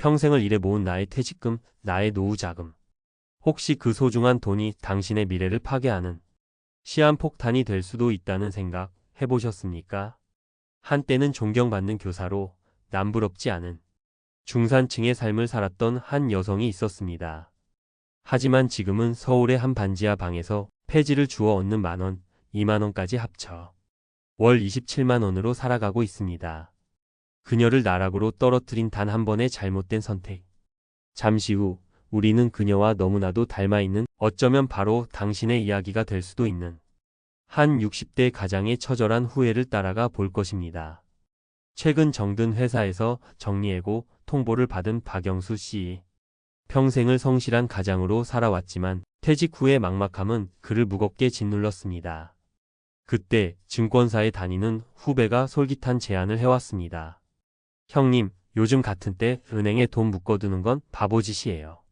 평생을 일해 모은 나의 퇴직금, 나의 노후 자금. 혹시 그 소중한 돈이 당신의 미래를 파괴하는 시한폭탄이 될 수도 있다는 생각 해보셨습니까? 한때는 존경받는 교사로 남부럽지 않은 중산층의 삶을 살았던 한 여성이 있었습니다. 하지만 지금은 서울의 한 반지하 방에서 폐지를 주워 얻는 10,000원, 20,000원까지 합쳐 월 27만 원으로 살아가고 있습니다. 그녀를 나락으로 떨어뜨린 단 한 번의 잘못된 선택. 잠시 후 우리는 그녀와 너무나도 닮아있는, 어쩌면 바로 당신의 이야기가 될 수도 있는 한 60대 가장의 처절한 후회를 따라가 볼 것입니다. 최근 정든 회사에서 정리해고 통보를 받은 박영수 씨. 평생을 성실한 가장으로 살아왔지만 퇴직 후의 막막함은 그를 무겁게 짓눌렀습니다. 그때 증권사에 다니는 후배가 솔깃한 제안을 해왔습니다. 형님, 요즘 같은 때 은행에 돈 묶어두는 건 바보짓이에요.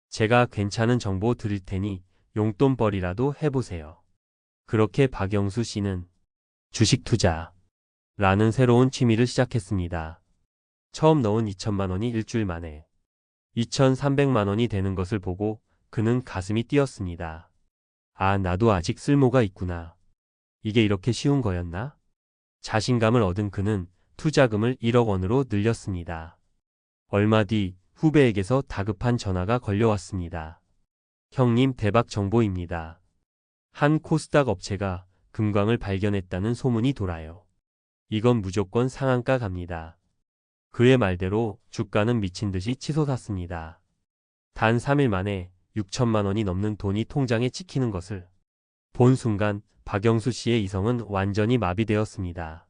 제가 괜찮은 정보 드릴 테니 용돈벌이라도 해보세요. 그렇게 박영수 씨는 주식 투자라는 새로운 취미를 시작했습니다. 처음 넣은 2천만 원이 일주일 만에 2,300만 원이 되는 것을 보고 그는 가슴이 뛰었습니다. 아, 나도 아직 쓸모가 있구나. 이게 이렇게 쉬운 거였나? 자신감을 얻은 그는 투자금을 1억 원으로 늘렸습니다. 얼마 뒤 후배에게서 다급한 전화가 걸려왔습니다. 형님, 대박 정보입니다. 한 코스닥 업체가 금광을 발견했다는 소문이 돌아요. 이건 무조건 상한가 갑니다. 그의 말대로 주가는 미친 듯이 치솟았습니다. 단 3일 만에 6천만 원이 넘는 돈이 통장에 찍히는 것을 본 순간 박영수 씨의 이성은 완전히 마비되었습니다.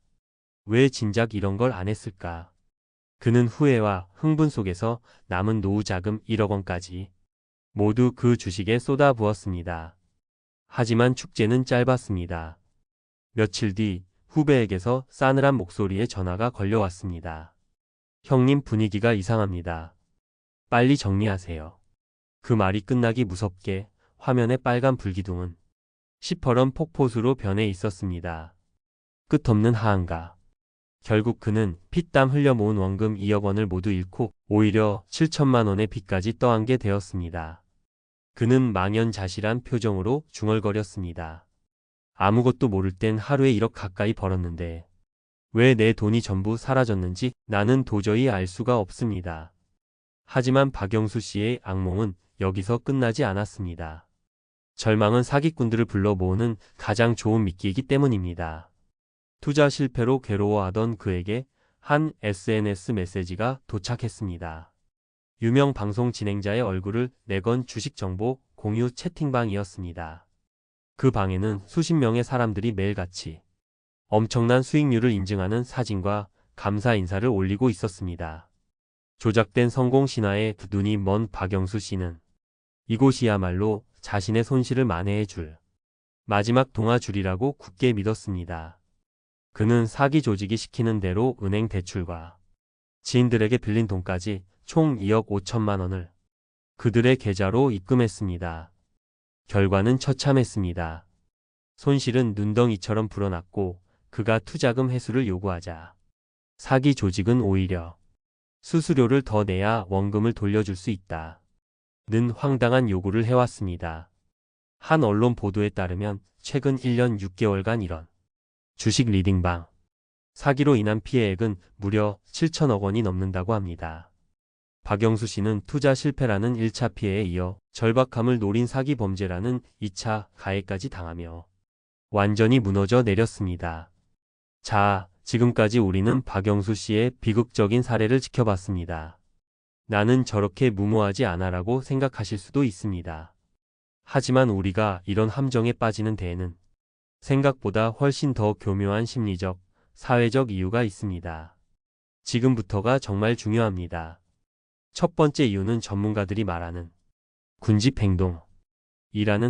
왜 진작 이런 걸 안 했을까? 그는 후회와 흥분 속에서 남은 노후 자금 1억 원까지 모두 그 주식에 쏟아부었습니다. 하지만 축제는 짧았습니다. 며칠 뒤 후배에게서 싸늘한 목소리의 전화가 걸려왔습니다. 형님, 분위기가 이상합니다. 빨리 정리하세요. 그 말이 끝나기 무섭게 화면의 빨간 불기둥은 시퍼런 폭포수로 변해 있었습니다. 끝없는 하한가. 결국 그는 피땀 흘려 모은 원금 2억 원을 모두 잃고 오히려 7천만 원의 빚까지 떠안게 되었습니다. 그는 망연자실한 표정으로 중얼거렸습니다. 아무것도 모를 땐 하루에 1억 가까이 벌었는데 왜 내 돈이 전부 사라졌는지 나는 도저히 알 수가 없습니다. 하지만 박영수 씨의 악몽은 여기서 끝나지 않았습니다. 절망은 사기꾼들을 불러 모으는 가장 좋은 미끼이기 때문입니다. 투자 실패로 괴로워하던 그에게 한 SNS 메시지가 도착했습니다. 유명 방송 진행자의 얼굴을 내건 주식 정보 공유 채팅방이었습니다. 그 방에는 수십 명의 사람들이 매일같이 엄청난 수익률을 인증하는 사진과 감사 인사를 올리고 있었습니다. 조작된 성공 신화에 눈이 먼 박영수 씨는 이곳이야말로 자신의 손실을 만회해 줄 마지막 동아줄이라고 굳게 믿었습니다. 그는 사기 조직이 시키는 대로 은행 대출과 지인들에게 빌린 돈까지 총 2억 5천만 원을 그들의 계좌로 입금했습니다. 결과는 처참했습니다. 손실은 눈덩이처럼 불어났고 그가 투자금 회수를 요구하자 사기 조직은 오히려 수수료를 더 내야 원금을 돌려줄 수 있다 는 황당한 요구를 해왔습니다. 한 언론 보도에 따르면 최근 1년 6개월간 이런 주식 리딩방 사기로 인한 피해액은 무려 7천억 원이 넘는다고 합니다. 박영수 씨는 투자 실패라는 1차 피해에 이어 절박함을 노린 사기 범죄라는 2차 가해까지 당하며 완전히 무너져 내렸습니다. 자, 지금까지 우리는 박영수 씨의 비극적인 사례를 지켜봤습니다. 나는 저렇게 무모하지 않아라고 생각하실 수도 있습니다. 하지만 우리가 이런 함정에 빠지는 데에는 생각보다 훨씬 더 교묘한 심리적, 사회적 이유가 있습니다. 지금부터가 정말 중요합니다. 첫 번째 이유는 전문가들이 말하는 군집행동이라는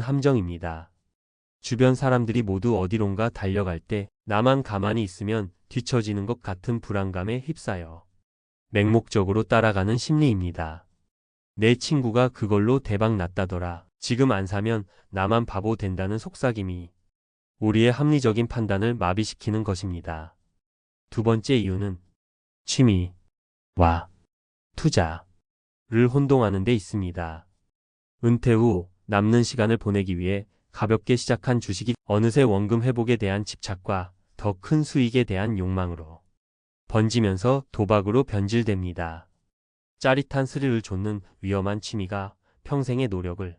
함정입니다. 주변 사람들이 모두 어디론가 달려갈 때 나만 가만히 있으면 뒤처지는 것 같은 불안감에 휩싸여 맹목적으로 따라가는 심리입니다. 내 친구가 그걸로 대박 났다더라. 지금 안 사면 나만 바보 된다는 속삭임이 우리의 합리적인 판단을 마비시키는 것입니다. 두 번째 이유는 취미와 투자. 혼동하는 데 있습니다. 은퇴 후 남는 시간을 보내기 위해 가볍게 시작한 주식이 어느새 원금 회복에 대한 집착과 더 큰 수익에 대한 욕망으로 번지면서 도박으로 변질됩니다. 짜릿한 스릴을 좇는 위험한 취미가 평생의 노력을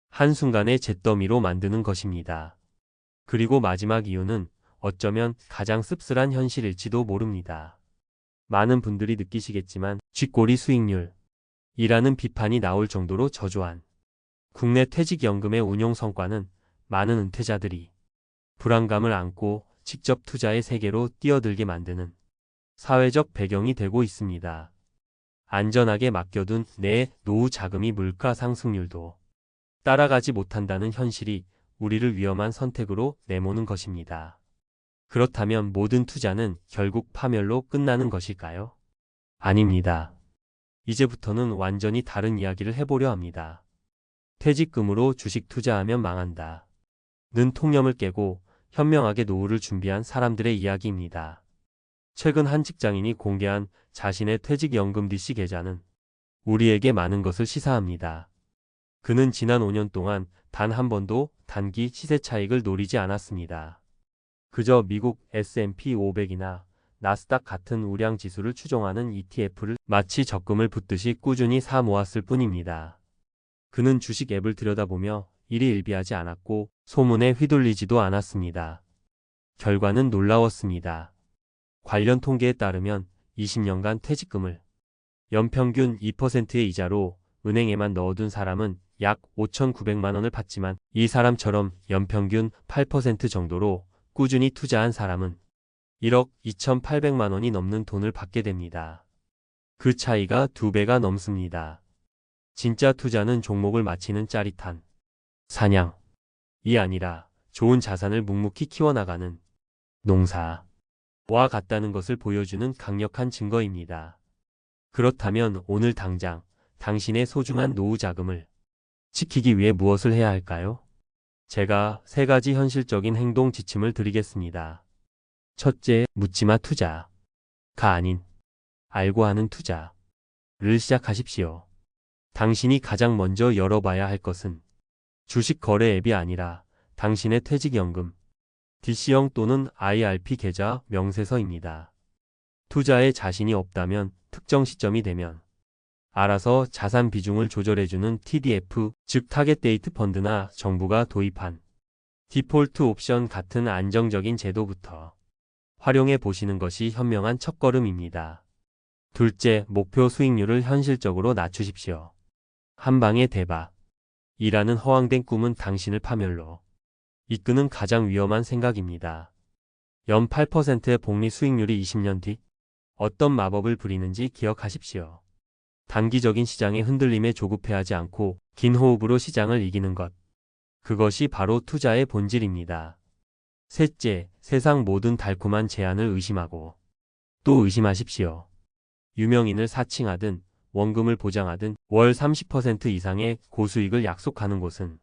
한순간에 잿더미로 만드는 것입니다. 그리고 마지막 이유는 어쩌면 가장 씁쓸한 현실일지도 모릅니다. 많은 분들이 느끼시겠지만 쥐꼬리 수익률이라는 비판이 나올 정도로 저조한 국내 퇴직연금의 운용 성과는 많은 은퇴자들이 불안감을 안고 직접 투자의 세계로 뛰어들게 만드는 사회적 배경이 되고 있습니다. 안전하게 맡겨둔 내 노후 자금이 물가 상승률도 따라가지 못한다는 현실이 우리를 위험한 선택으로 내모는 것입니다. 그렇다면 모든 투자는 결국 파멸로 끝나는 것일까요? 아닙니다. 이제부터는 완전히 다른 이야기를 해보려 합니다. 퇴직금으로 주식 투자하면 망한다 는 통념을 깨고 현명하게 노후를 준비한 사람들의 이야기입니다. 최근 한 직장인이 공개한 자신의 퇴직연금 DC 계좌는 우리에게 많은 것을 시사합니다. 그는 지난 5년 동안 단 한 번도 단기 시세 차익을 노리지 않았습니다. 그저 미국 S&P 500이나 나스닥 같은 우량 지수를 추종하는 ETF를 마치 적금을 붓듯이 꾸준히 사 모았을 뿐입니다. 그는 주식 앱을 들여다보며 일희일비하지 않았고 소문에 휘둘리지도 않았습니다. 결과는 놀라웠습니다. 관련 통계에 따르면 20년간 퇴직금을 연평균 2%의 이자로 은행에만 넣어둔 사람은 약 5,900만 원을 받지만 이 사람처럼 연평균 8% 정도로 꾸준히 투자한 사람은 1억 2,800만 원이 넘는 돈을 받게 됩니다. 그 차이가 2배가 넘습니다. 진짜 투자는 종목을 맞히는 짜릿한 사냥이 아니라 좋은 자산을 묵묵히 키워나가는 농사와 같다는 것을 보여주는 강력한 증거입니다. 그렇다면 오늘 당장 당신의 소중한 노후 자금을 지키기 위해 무엇을 해야 할까요? 제가 3가지 현실적인 행동 지침을 드리겠습니다. 첫째, 묻지마 투자가 아닌 알고 하는 투자를 시작하십시오. 당신이 가장 먼저 열어봐야 할 것은 주식 거래 앱이 아니라 당신의 퇴직연금, DC형 또는 IRP 계좌 명세서입니다. 투자에 자신이 없다면 특정 시점이 되면 알아서 자산 비중을 조절해주는 TDF, 즉 타겟 데이트 펀드나 정부가 도입한 디폴트 옵션 같은 안정적인 제도부터 활용해 보시는 것이 현명한 첫걸음입니다. 둘째, 목표 수익률을 현실적으로 낮추십시오. 한 방의 대박이라는 허황된 꿈은 당신을 파멸로 이끄는 가장 위험한 생각입니다. 연 8%의 복리 수익률이 20년 뒤 어떤 마법을 부리는지 기억하십시오. 단기적인 시장의 흔들림에 조급해하지 않고 긴 호흡으로 시장을 이기는 것. 그것이 바로 투자의 본질입니다. 셋째, 세상 모든 달콤한 제안을 의심하고 또 의심하십시오. 유명인을 사칭하든 원금을 보장하든 월 30% 이상의 고수익을 약속하는 곳은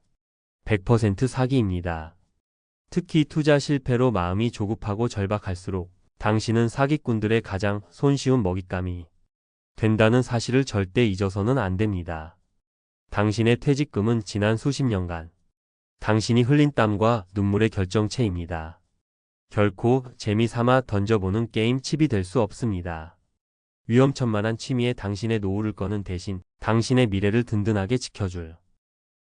100% 사기입니다. 특히 투자 실패로 마음이 조급하고 절박할수록 당신은 사기꾼들의 가장 손쉬운 먹잇감이 된다는 사실을 절대 잊어서는 안 됩니다. 당신의 퇴직금은 지난 수십 년간 당신이 흘린 땀과 눈물의 결정체입니다. 결코 재미삼아 던져보는 게임 칩이 될 수 없습니다. 위험천만한 취미에 당신의 노후를 거는 대신 당신의 미래를 든든하게 지켜줄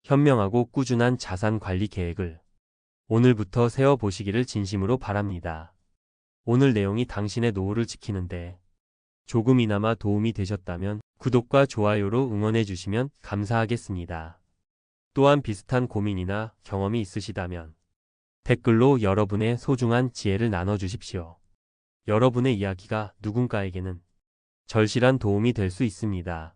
현명하고 꾸준한 자산 관리 계획을 오늘부터 세워보시기를 진심으로 바랍니다. 오늘 내용이 당신의 노후를 지키는데 조금이나마 도움이 되셨다면 구독과 좋아요로 응원해 주시면 감사하겠습니다. 또한 비슷한 고민이나 경험이 있으시다면 댓글로 여러분의 소중한 지혜를 나눠주십시오. 여러분의 이야기가 누군가에게는 절실한 도움이 될 수 있습니다.